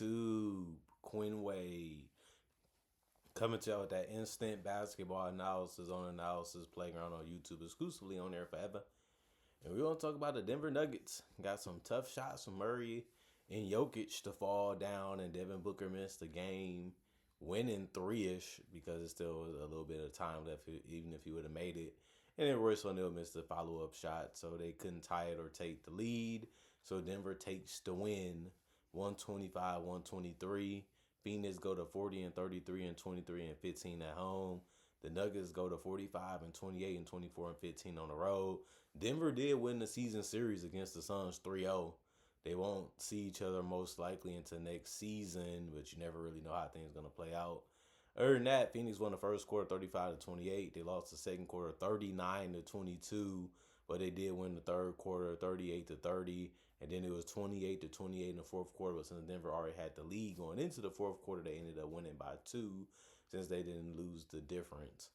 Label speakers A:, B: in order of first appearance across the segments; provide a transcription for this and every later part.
A: YouTube? Quinn Wade coming to y'all with that instant basketball analysis on Analysis Playground on YouTube, exclusively on there forever. And we're gonna talk about the Denver Nuggets. Got some tough shots from Murray and Jokic to fall down, and Devin Booker missed the game, winning three-ish because it still was a little bit of time left, even if he would have made it. And then Royce O'Neal missed a follow-up shot, so they couldn't tie it or take the lead. So Denver takes the win, 125-123. Phoenix go to 40 and 33 and 23 and 15 at home. The Nuggets go to 45 and 28 and 24 and 15 on the road. Denver did win the season series against the Suns 3-0. They won't see each other most likely into next season, but you never really know how things are going to play out. Other than that, Phoenix won the first quarter 35-28. They lost the second quarter 39-22, but they did win the third quarter 38-30. And then it was 28-28 in the fourth quarter. But since Denver already had the lead going into the fourth quarter, they ended up winning by 2 since they didn't lose the difference.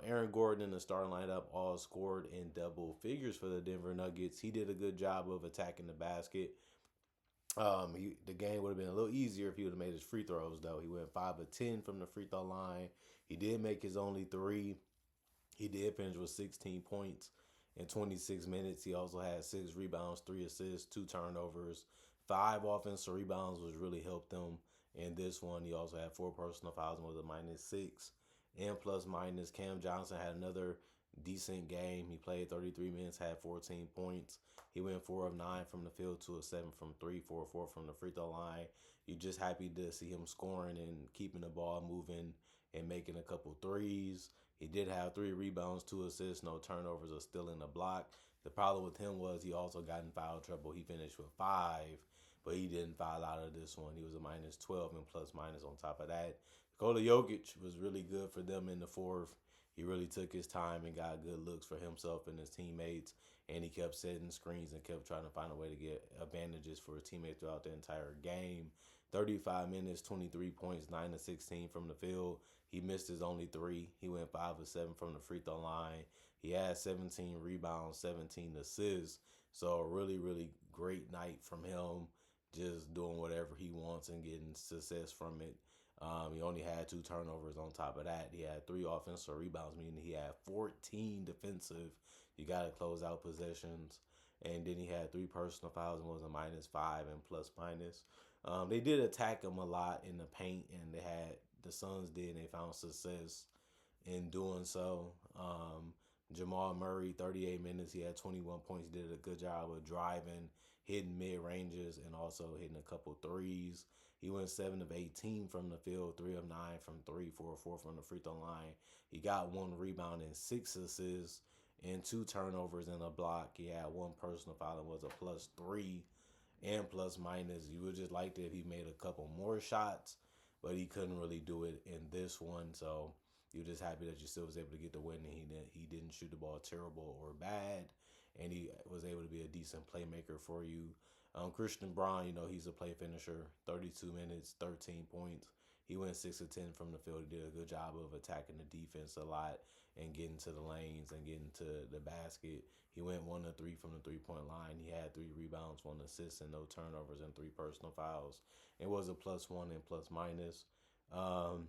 A: Aaron Gordon in the starting lineup all scored in double figures for the Denver Nuggets. He did a good job of attacking the basket. The game would have been a little easier if he would have made his free throws, though. He went 5 of 10 from the free throw line. He did make his only three. He did finish with 16 points in 26 minutes. He also had 6 rebounds, 3 assists, 2 turnovers, 5 offensive rebounds, which really helped them in this one. He also had 4 personal fouls and was a -6 and plus minus. Cam Johnson had another decent game. He played 33 minutes, had 14 points. He went 4 of 9 from the field, 2 of 7 from 3, 4 of 4 from the free throw line. You're just happy to see him scoring and keeping the ball moving and making a couple threes. He did have 3 rebounds, 2 assists, no turnovers, or stealing a block. The problem with him was he also got in foul trouble. He finished with 5, but he didn't foul out of this one. He was a -12 and plus minus on top of that. Nikola Jokic was really good for them in the fourth. He really took his time and got good looks for himself and his teammates, and he kept setting screens and kept trying to find a way to get advantages for his teammates throughout the entire game. 35 minutes, 23 points, 9 of 16 from the field. He missed his only 3. He went 5 of 7 from the free throw line. He had 17 rebounds, 17 assists. So a really, really great night from him, just doing whatever he wants and getting success from it. He only had 2 turnovers on top of that. He had 3 offensive rebounds, meaning he had 14 defensive. You got to close out possessions. And then he had 3 personal fouls and was a -5 and plus minus. They did attack him a lot in the paint, and the Suns did, and they found success in doing so. Jamal Murray, 38 minutes. He had 21 points. He did a good job of driving, hitting mid-ranges, and also hitting a couple threes. He went 7 of 18 from the field, 3 of 9 from 3, 4 of 4 from the free throw line. He got 1 rebound and 6 assists and 2 turnovers and a block. He had 1 personal foul and was a +3 and plus minus. You would just like it if he made a couple more shots, but he couldn't really do it in this one. So you're just happy that you still was able to get the win, and he didn't shoot the ball terrible or bad, and he was able to be a decent playmaker for you. Christian Braun, he's a play finisher. 32 minutes, 13 points. He went 6 of 10 from the field. He did a good job of attacking the defense a lot and getting to the lanes and getting to the basket. He went 1 of 3 from the three-point line. He had 3 rebounds, 1 assist, and no turnovers, and 3 personal fouls. It was a +1 and plus minus. I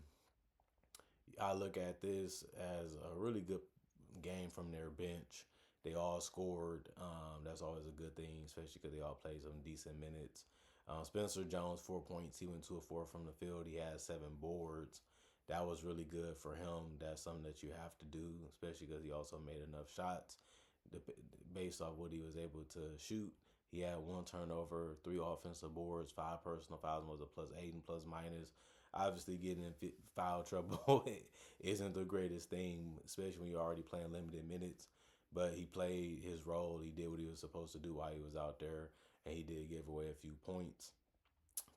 A: look at this as a really good game from their bench. They all scored. That's always a good thing, especially because they all played some decent minutes. Spencer Jones, 4 points. He went 2 of 4 from the field. He had 7 boards. That was really good for him. That's something that you have to do, especially because he also made enough shots based off what he was able to shoot. He had 1 turnover, 3 offensive boards, 5 personal fouls, was a +8 and plus minus. Obviously, getting in foul trouble isn't the greatest thing, especially when you're already playing limited minutes. But he played his role. He did what he was supposed to do while he was out there, and he did give away a few points.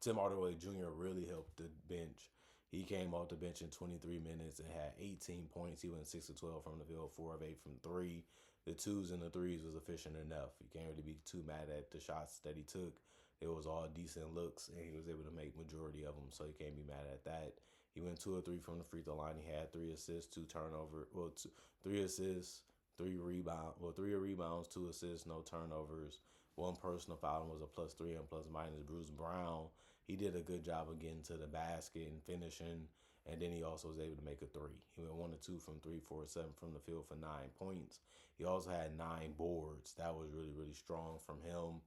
A: Tim Hardaway Jr. really helped the bench. He came off the bench in 23 minutes and had 18 points. He went 6 of 12 from the field, 4 of 8 from 3. The 2s and the 3s was efficient enough. You can't really be too mad at the shots that he took. It was all decent looks, and he was able to make majority of them, so you can't be mad at that. He went 2 of 3 from the free throw line. He had 3 assists, 2 turnovers. 3 assists, 3 rebounds. 3 rebounds, 2 assists, no turnovers. 1 personal foul was a +3 and plus minus. Bruce Brown he did a good job of getting to the basket and finishing. And then he also was able to make a three. He went 1 or 2 from three, 4 or 7 from the field for 9 points. He also had 9 boards. That was really, really strong from him.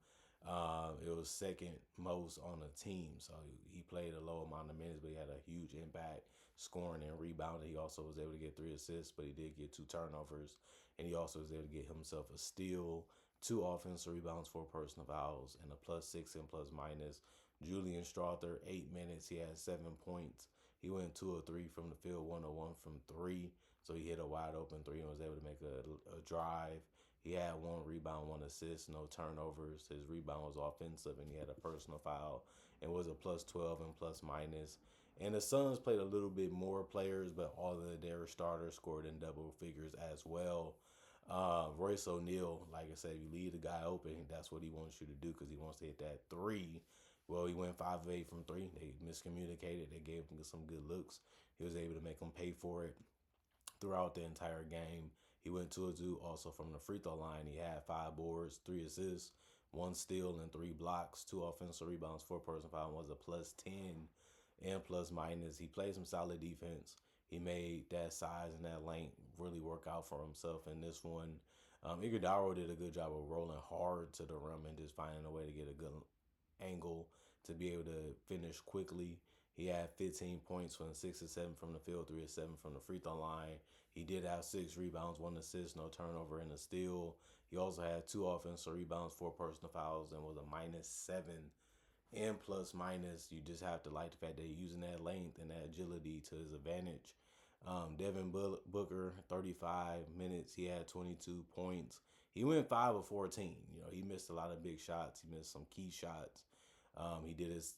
A: It was second most on the team. So he played a low amount of minutes, but he had a huge impact scoring and rebounding. He also was able to get 3 assists, but he did get 2 turnovers. And he also was able to get himself a steal, 2 offensive rebounds, 4 personal fouls, and a +6 and plus minus. Julian Strother, 8 minutes. He had 7 points. He went 2 or 3 from the field, 1 or 1 from three. So he hit a wide open three and was able to make a drive. He had 1 rebound, 1 assist, no turnovers. His rebound was offensive, and he had a personal foul and was a +12 and plus minus. And the Suns played a little bit more players, but all of their starters scored in double figures as well. Royce O'Neal, like I said, if you leave the guy open, that's what he wants you to do because he wants to hit that three. Well, he went 5 of 8 from three. They miscommunicated. They gave him some good looks. He was able to make them pay for it throughout the entire game. He went 2 of 2 also from the free throw line. He had 5 boards, 3 assists, 1 steal, and 3 blocks, 2 offensive rebounds, 4 personal fouls, was a +10 and plus minus. He played some solid defense. He made that size and that length really work out for himself in this one. Iguodala did a good job of rolling hard to the rim and just finding a way to get a good angle to be able to finish quickly. He had 15 points from 6 or 7 from the field, 3 or 7 from the free throw line. He did have 6 rebounds, 1 assist, no turnover, and a steal. He also had 2 offensive rebounds, 4 personal fouls, and was a -7 and plus minus. You just have to like the fact that he's using that length and that agility to his advantage. Devin Booker, 35 minutes. He had 22 points. He went 5 of 14. He missed a lot of big shots. He missed some key shots. He did his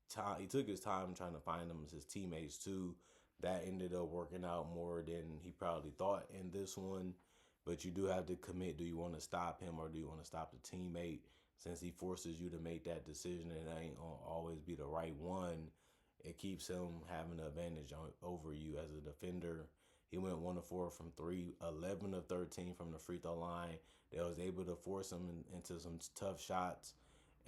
A: time. He took his time trying to find them as his teammates too. That ended up working out more than he probably thought in this one. But you do have to commit. Do you want to stop him or do you want to stop the teammate? Since he forces you to make that decision and it ain't gonna always be the right one, it keeps him having an advantage over you as a defender. He went 1 of 4 from three, 11 of 13 from the free throw line. That was able to force him into some tough shots.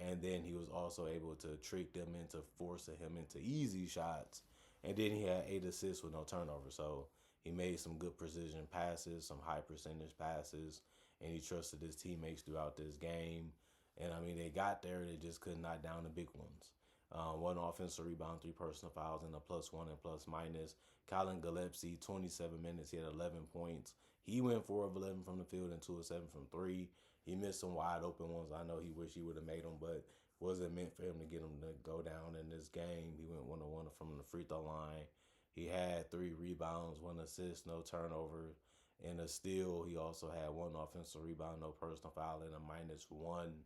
A: And then he was also able to trick them into forcing him into easy shots. And then he had 8 assists with no turnover. So he made some good precision passes, some high percentage passes, and he trusted his teammates throughout this game. And I mean, they got there, they just couldn't knock down the big ones. 1 offensive rebound, 3 personal fouls, and a +1 and plus minus. Colin Gillespie, 27 minutes, he had 11 points. He went 4 of 11 from the field and 2 of 7 from three. He missed some wide open ones. I know he wished he would have made them, but wasn't meant for him to get him to go down in this game. He went 1 of 1 from the free throw line. He had 3 rebounds, 1 assist, no turnover, and a steal. He also had 1 offensive rebound, no personal foul, and a -1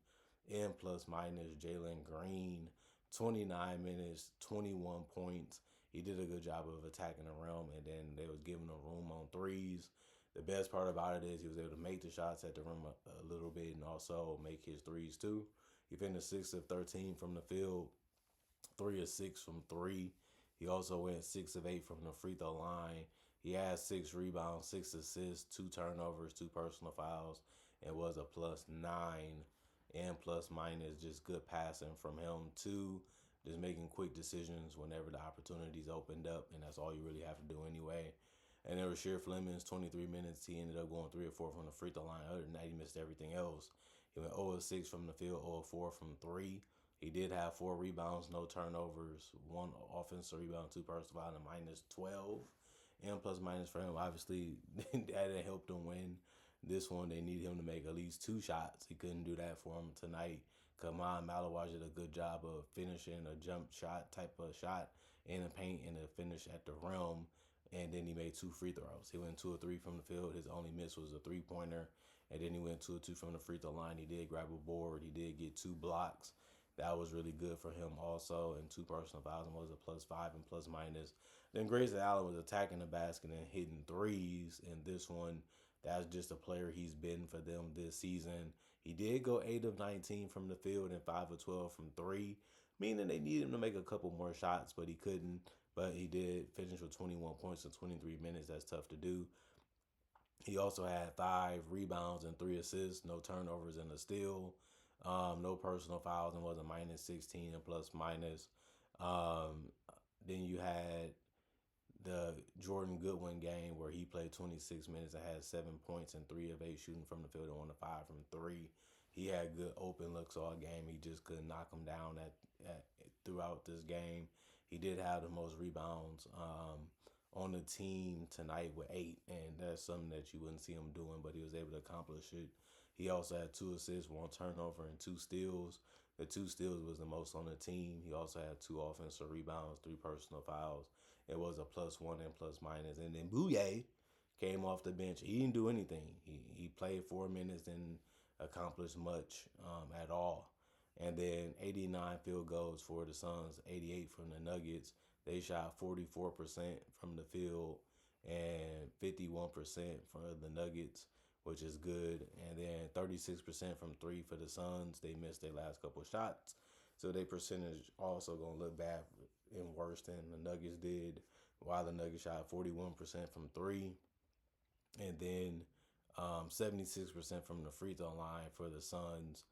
A: and plus minus. Jalen Green, 29 minutes, 21 points. He did a good job of attacking the rim, and then they was giving him room on threes. The best part about it is he was able to make the shots at the rim a little bit and also make his threes too. He finished 6 of 13 from the field, 3 of 6 from three. He also went 6 of 8 from the free throw line. He had 6 rebounds, 6 assists, 2 turnovers, 2 personal fouls, and was a +9 and plus minus. Just good passing from him too. Just making quick decisions whenever the opportunities opened up, and that's all you really have to do anyway. And there was Sheer Flemings, 23 minutes. He ended up going 3 or 4 from the free throw line. Other than that, he missed everything else. He went 0 of 6 from the field, 0 of 4 from three. He did have 4 rebounds, no turnovers, 1 offensive rebound, 2 personal foul, and a -12 and plus minus for him. Obviously, that helped him win this one. They needed him to make at least 2 shots. He couldn't do that for him tonight. Kamon Malawaj did a good job of finishing a jump shot type of shot in the paint and a finish at the rim. And then he made 2 free throws. He went 2 of 3 from the field. His only miss was a 3-pointer. And then he went 2 of 2 from the free throw line. He did grab a board. He did get 2 blocks. That was really good for him also. And 2 personal fouls and was a +5 and plus minus. Then Grayson Allen was attacking the basket and hitting threes. And this one, that's just a player he's been for them this season. He did go 8 of 19 from the field and 5 of 12 from three, meaning they needed him to make a couple more shots, but he couldn't. But he did finish with 21 points in 23 minutes. That's tough to do. He also had 5 rebounds and 3 assists, no turnovers, and a steal. No personal fouls and was a minus 16 and plus minus. Um, then you had the Jordan Goodwin game where he played 26 minutes and had 7 points and 3 of 8 shooting from the field and 1 of 5 from three. He had good open looks all game. He just couldn't knock him down at throughout this game. He did have the most rebounds on the team tonight with 8, and that's something that you wouldn't see him doing, but he was able to accomplish it. He also had 2 assists, 1 turnover, and 2 steals. The 2 steals was the most on the team. He also had 2 offensive rebounds, 3 personal fouls. It was a +1 and plus minus. And then Bouye came off the bench. He didn't do anything. He played 4 minutes, didn't accomplish much at all. And then 89 field goals for the Suns, 88 from the Nuggets. They shot 44% from the field and 51% for the Nuggets, which is good. And then 36% from three for the Suns. They missed their last couple shots. So their percentage also going to look bad and worse than the Nuggets did, while the Nuggets shot 41% from three. And then 76% from the free throw line for the Suns,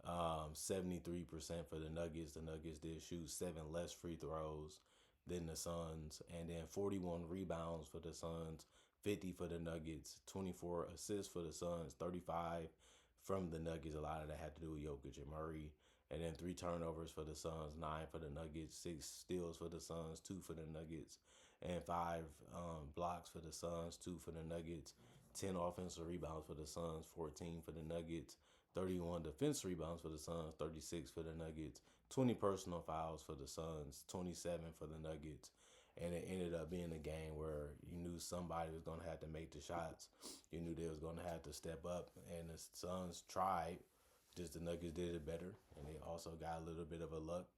A: 73% for the Nuggets. The Nuggets did shoot 7 less free throws than the Suns, and then 41 rebounds for the Suns, 50 for the Nuggets, 24 assists for the Suns, 35 from the Nuggets. A lot of that had to do with Jokic and Murray. And then 3 turnovers for the Suns, 9 for the Nuggets, 6 steals for the Suns, 2 for the Nuggets, and 5 blocks for the Suns, 2 for the Nuggets, 10 offensive rebounds for the Suns, 14 for the Nuggets, 31 defensive rebounds for the Suns, 36 for the Nuggets, 20 personal fouls for the Suns, 27 for the Nuggets. And it ended up being a game where you knew somebody was going to have to make the shots. You knew they was going to have to step up. And the Suns tried, just the Nuggets did it better. And they also got a little bit of a luck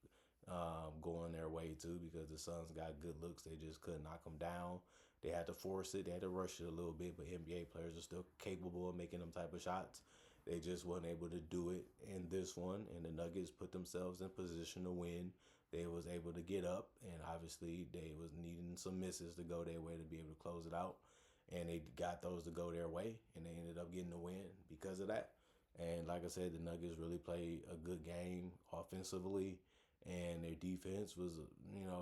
A: going their way too, because the Suns got good looks. They just couldn't knock them down. They had to force it. They had to rush it a little bit, but NBA players are still capable of making them type of shots. They just weren't able to do it in this one, and the Nuggets put themselves in position to win. They was able to get up, and obviously they was needing some misses to go their way to be able to close it out, and they got those to go their way, and they ended up getting the win because of that. And like I said, the Nuggets really played a good game offensively, and their defense was,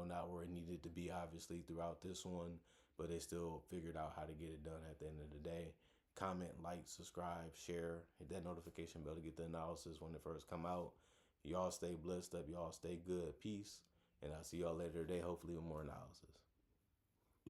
A: not where it needed to be, obviously, throughout this one, but they still figured out how to get it done at the end of the day. Comment, like, subscribe, share, hit that notification bell to get the analysis when it first come out. Y'all stay blessed up. Y'all stay good. Peace. And I'll see y'all later today, hopefully with more analysis.